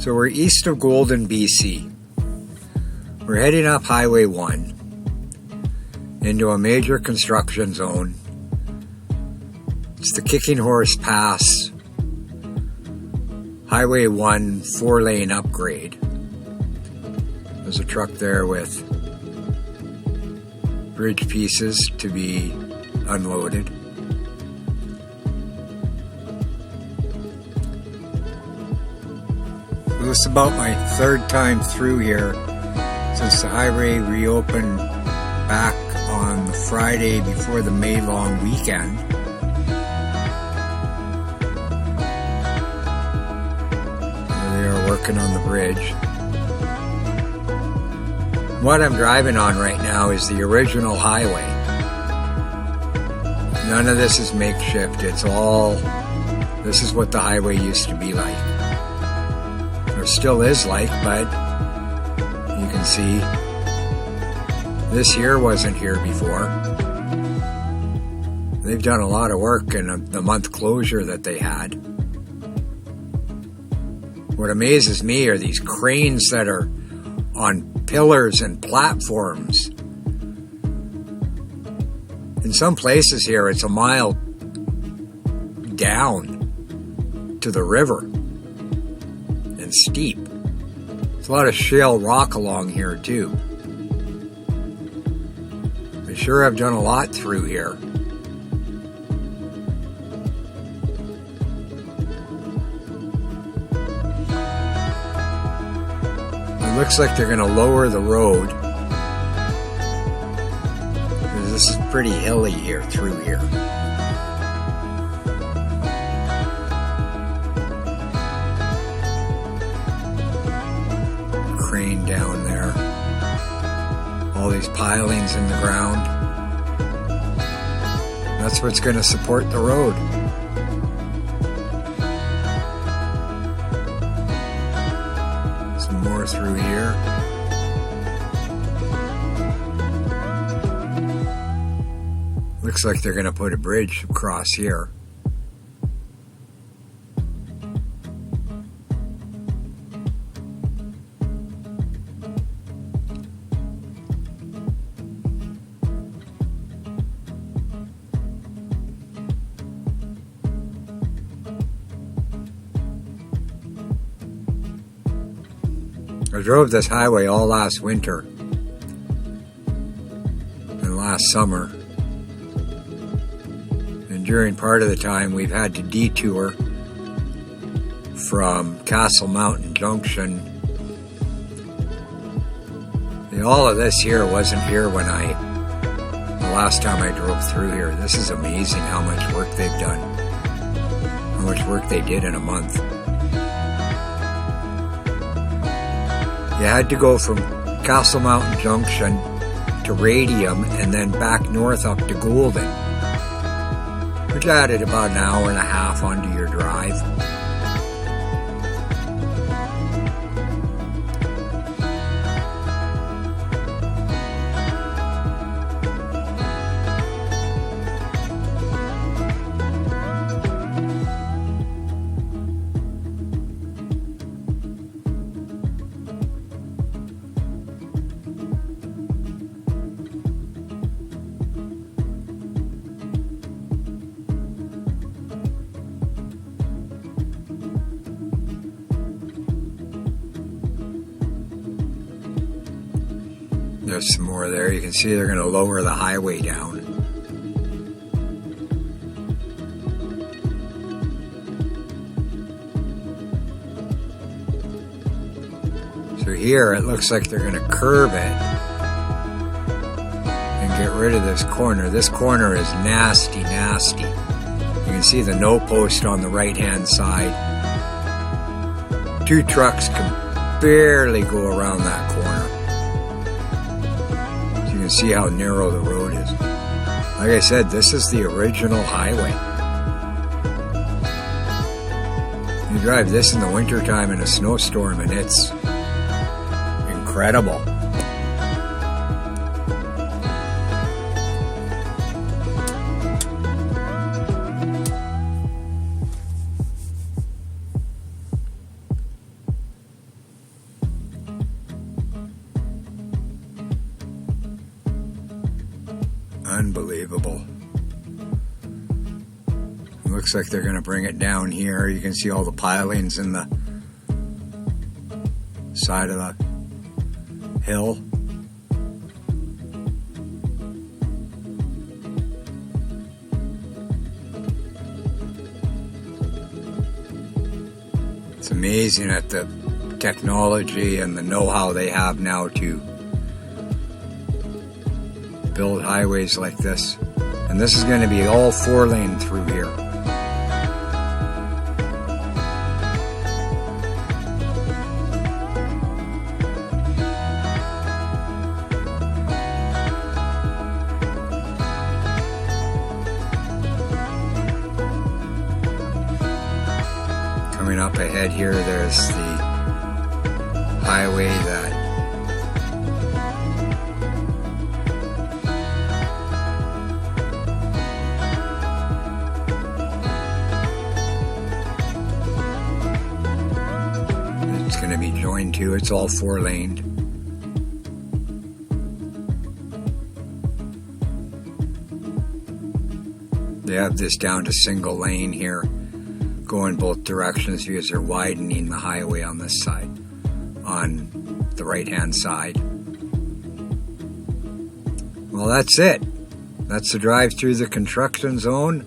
So we're east of Golden, BC. We're heading up Highway 1 into a major construction zone. It's the Kicking Horse Pass Highway 1 4-lane upgrade. There's a truck there with bridge pieces to be unloaded. This is about my third time through here since the highway reopened back on the Friday before the May long weekend. They are working on the bridge. What I'm driving on right now is the original highway. None of this is makeshift. This is what the highway used to be like. Or still is like, but you can see this here wasn't here before. They've done a lot of work in the month closure that they had. What amazes me are these cranes that are on pillars and platforms. In some places here, it's a mile down to the river. Steep. There's a lot of shale rock along here too. They sure have done a lot through here. It looks like they're going to lower the road. This is pretty hilly here through here. Crane down there. All these pilings in the ground. That's what's going to support the road. Some more through here. Looks like they're going to put a bridge across here. I drove this highway all last winter and last summer, and during part of the time we've had to detour from Castle Mountain Junction. All of this here wasn't here when the last time I drove through here. This is amazing how much work they've done, how much work they did in a month. You had to go from Castle Mountain Junction to Radium and then back north up to Golden, which added about an hour and a half onto your drive. There's some more there. You can see they're going to lower the highway down. So here it looks like they're going to curve it and get rid of this corner. This corner is nasty, nasty. You can see the no post on the right hand side. Two trucks can barely go around that corner. You can see how narrow the road is. Like I said, this is the original highway. You drive this in the wintertime in a snowstorm and it's incredible. Unbelievable. It looks like they're going to bring it down here. You can see all the pilings in the side of the hill. It's amazing at the technology and the know-how they have now to build highways like this. And this is going to be all 4-lane through here. Coming up ahead here, there's the highway that it's going to be joined to. It's all 4-laned. They have this down to single lane here, going both directions because they're widening the highway on this side, on the right hand side. Well, that's it. That's the drive through the construction zone